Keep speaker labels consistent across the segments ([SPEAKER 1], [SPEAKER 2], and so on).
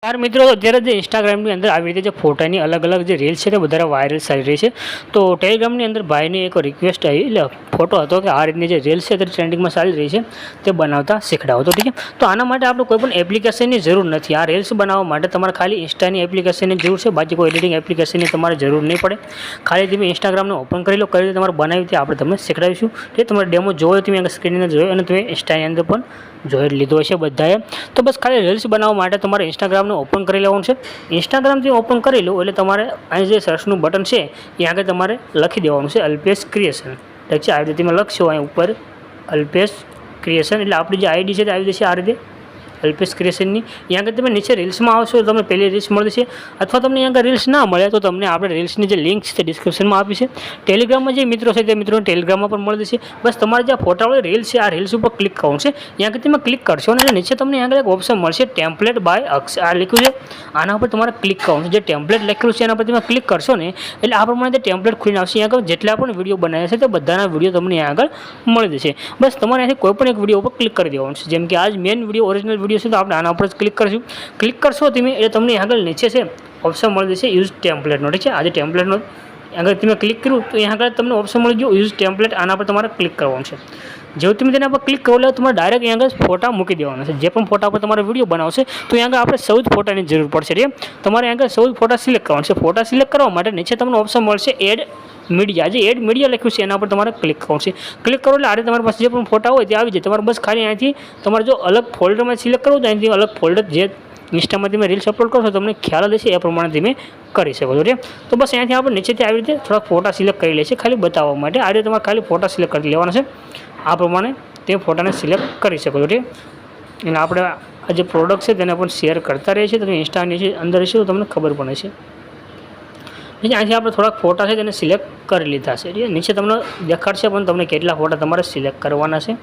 [SPEAKER 1] यार मित्रों અત્યારે જે ઇન્સ્ટાગ્રામની અંદર આવી રીતે જે ફોટાની અલગ અલગ જે રીલ્સ છે તે વધારે વાયરલ થઈ રહી છે. તો ટેલિગ્રામની અંદર ભાઈની એક રિક્વેસ્ટ આવી, એટલે ફોટો હતો કે આ રીતની જે રીલ્સ છે તે ટ્રેન્ડિંગમાં ચાલી રહી છે તે બનાવતા શીખડાવો. તો ઠીક છે, તો આના માટે આપણે કોઈ પણ એપ્લિકેશનની જરૂર નથી. આ રીલ્સ બનાવવા માટે તમારે ખાલી ઇન્સ્ટાની એપ્લિકેશનની જરૂર છે, બાકી કોઈ એડિટિંગ એપ્લિકેશનની તમારે જરૂર નહીં પડે. ખાલી તમે ઇન્સ્ટાગ્રામને ઓપન કરી લો, કઈ રીતે તમારે બનાવી તે આપણે તમને શીખડાવીશું. તે તમારે ડેમો જોયો તમે સ્ક્રીનની અંદર જોયો અને તમે ઇન્સ્ટાની અંદર પણ જોઈ લીધો હશે બધાએ. તો બસ ખાલી રીલ્સ બનાવવા માટે તમારે ઇન્સ્ટાગ્રામને ઓપન કરી લેવાનું છે. ઇન્સ્ટાગ્રામથી ઓપન કરી લો એટલે તમારે અહીં જે સર્ચનું બટન છે એ આગળ તમારે લખી દેવાનું છે અલ્પેશ ક્રિએશન. ઠીક છે, આવી રીતે તમે લખશો અહીં ઉપર અલ્પેશ ક્રિએશન એટલે આપણી જે આઈડી છે તે આવી જશે આ રીતે અલ્પેશ ક્રિએશનની. અહીંયા આગળ તમે નીચે રીલ્સમાં આવશો તો તમને પહેલી રીલ્સ મળે છે, અથવા તમને અહીંયા આગળ રીલ્સ ના મળે તો તમને આપણે રીલ્સની જે લિંક છે તે ડિસ્ક્રિપ્શનમાં આપી છે. ટેલિગ્રામમાં જે મિત્રો છે તે મિત્રોને ટેલિગ્રામમાં પણ મળી જશે. બસ તમારે જે ફોટાવાળી રીલ્સ છે આ રીલ્સ ઉપર ક્લિક કરવાનું છે. અહીંયા આગળ તમે ક્લિક કરશો અને નીચે તમને અહીંયા આગળ એક ઓપ્શન મળશે ટેમ્પલેટ બાય અક્ષ, આ લખ્યું છે. આના ઉપર તમારે ક્લિક કરવાનું છે. જે ટેમ્પલેટ લખેલું છે એના પર તમે ક્લિક કરશો ને એટલે આ પ્રમાણે તે ટેમ્પલેટ ખુલીને આવશે. અહીંયા આગળ જેટલા પણ વિડીયો બનાવ્યા છે તે બધાના વિડીયો તમને અહીંયા આગળ મળી જશે. બસ તમારે અહીંથી કોઈ પણ એક વિડીયો ઉપર ક્લિક કરી દેવાનું છે. જેમ કે આજ મેઇન વિડીયો ઓરિજિનલ વિડીયો છે તો આપણે આના ઉપર જ ક્લિક કરશું. ક્લિક કરશો તમે એટલે તમને આગળ નીચે છે ઓપ્શન મળી જશે યુઝ ટેમ્પલેટનો. ઠીક છે, આજે ટેમ્પલેટનો આગળ તમે ક્લિક કર્યું તો અહીંયા આગળ તમને ઓપ્શન મળી ગયો યુઝ ટેમ્પલેટ. આના પર તમારે ક્લિક કરવાનું છે. જેવું તમે તેના પર ક્લિક કરો એટલે તમારે ડાયરેક્ટ અહીંયા આગળ ફોટા મૂકી દેવાના છે. જે પણ ફોટા પર તમારે વિડીયો બનાવશે તો અહીંયા આગળ આપણે 14 ફોટાની જરૂર પડશે. તમારે અહીંયા આગળ 14 ફોટા સિલેક્ટ કરવાના છે. ફોટા સિલેક્ટ કરવા માટે નીચે તમને ઓપ્શન મળશે એડ મીડિયા. જે એડ મીડિયા લખ્યું છે એના પર તમારે ક્લિક કરવાનું છે. ક્લિક કરો એટલે આ રીતે તમારી પાસે જે પણ ફોટા હોય તે આવી જાય. તમારે બસ ખાલી અહીંથી તમારે જો અલગ ફોલ્ડરમાં સિલેક્ટ કરવું તો અહીંથી અલગ ફોલ્ડર જે ઇન્સ્ટામાં તમે રીલ્સ અપલોડ કરશો તમને ખ્યાલ હશે એ પ્રમાણે તમે કરી શકો છો. તો બસ અહીંયાથી આપણે નીચેથી આવી રીતે થોડાક ફોટા સિલેક્ટ કરી લે છે ખાલી બતાવવા માટે. આ રીતે તમારે ખાલી ફોટા સિલેક્ટ કરી લેવાના છે. આ પ્રમાણે તે ફોટાને સિલેક્ટ કરી શકો છો. અને આપણે આ જે પ્રોડક્ટ છે તેને પણ શેર કરતા રહીએ છીએ. તમે ઇન્સ્ટાની અંદર રહેશે તો તમને ખબર પડે છે. અહીંથી આપણે થોડાક ફોટા છે તેને સિલેક્ટ કરી લીધા છે. નીચે તમને દેખાડશે પણ તમને કેટલા ફોટા તમારે સિલેક્ટ કરવાના છે.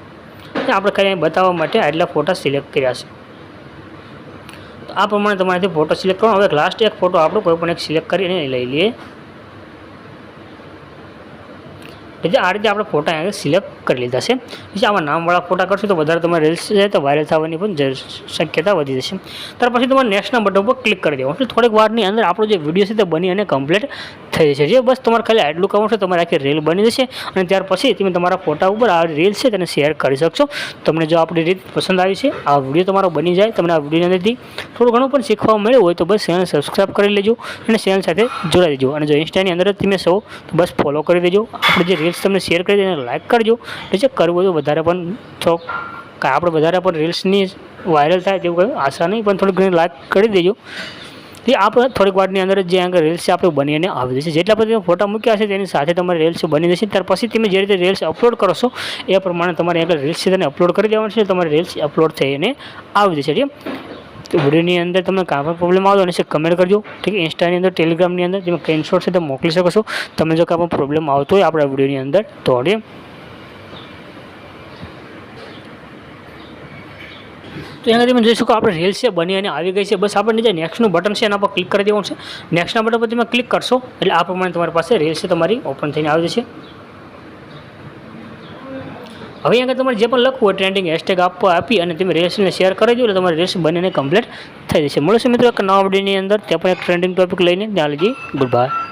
[SPEAKER 1] આપણે ખાલી બતાવવા માટે આટલા ફોટા સિલેક્ટ કર્યા છે. આ પ્રમાણે તમારેથી ફોટો સિલેક્ટ કરો. હવે લાસ્ટ એક ફોટો આપણો કોઈ પણ એક સિલેક્ટ કરીને લઈ લઈએ. એટલે આ રીતે આપણે ફોટા અહીંયા સિલેક્ટ કરી લીધા છે. પછી આમાં નામવાળા ફોટા કરશો તો વધારે તમારે રીલ્સ છે તો વાયરલ થવાની પણ શક્યતા વધી જશે. ત્યાર પછી તમારે નેક્સ્ટના બટન પર ક્લિક કરી દેવાનું. એટલે થોડીક વારની અંદર આપણો જે વિડીયો છે તે બની અને કમ્પ્લીટ થઈ જશે. જે બસ તમારે ખાલી આટલું કરવાનું છે, તમારે આખી રીલ બની જશે. અને ત્યાર પછી તમે તમારા ફોટા ઉપર આ રીલ છે તેને શેર કરી શકશો. તમને જો આપણી રીત પસંદ આવી છે, આ વિડીયો તમારો બની જાય, તમને આ વિડીયોની અંદરથી થોડું ઘણું પણ શીખવા મળ્યું હોય તો બસ ચેનલ સબસ્ક્રાઈબ કરી લેજો અને ચેનલ સાથે જોડાઈ દેજો. અને જો ઇન્સ્ટાની અંદર જ તમે સૌ તો બસ ફોલો કરી દેજો. આપણે જે રીલ્સ તમને શેર કરી દઈને લાઇક કરજો. એટલે કરવું તો વધારે પણ થોડોક આપણે વધારે પણ રીલ્સની વાયરલ થાય તેવું કંઈ આશા નહીં, પણ થોડીક ઘણી લાઇક કરી દેજો. એ આપણે થોડીક વારની અંદર જે આગળ રીલ્સ છે આપણે બનીને આવી જશે. જેટલા બધા ફોટા મૂક્યા છે તેની સાથે તમારી રીલ્સ બની જશે. ત્યાર પછી તમે જે રીતે રીલ્સ અપલોડ કરશો એ પ્રમાણે તમારે આગળ રીલ્સ છે તેને અપલોડ કરી દેવાનું છે. તમારી રીલ્સ અપલોડ થઈને આવી જશે. તો વિડીયોની અંદર તમને કાંઈ પણ પ્રોબ્લેમ આવતો અને કમેન્ટ કરજો. ઠીક છે, ઇન્સ્ટાની અંદર ટેલિગ્રામની અંદર તમે સ્ક્રીનશોટ છે તે મોકલી શકો છો. તમને જો કાંઈ પણ પ્રોબ્લેમ આવતો હોય આપણા વિડીયોની અંદર તો એના તમે જોઈ શકો આપણે રીલ્સ છે બની અને આવી ગઈ છે. બસ આપણે જે નેક્સ્ટનું બટન છે એના પર ક્લિક કરી દેવાનું છે. નેક્સ્ટના બટન પર તમે ક્લિક કરશો એટલે આ પ્રમાણે તમારી પાસે રીલ્સ છે તમારી ઓપન થઈને આવી જશે. હવે અહીંયા તમારે જે પણ લખવું હોય ટ્રેન્ડિંગ હેશટેગ આપી અને તમે રીલ્સને શેર કરી દો એટલે તમારી રીલ્સ બનીને કમ્પ્લીટ થઈ જશે. મળશે મિત્રો એક નવા વિડીયોની અંદર ત્યાં પણ એક ટ્રેન્ડિંગ ટોપિક લઈને ત્યાં લગી ગુડ બાય.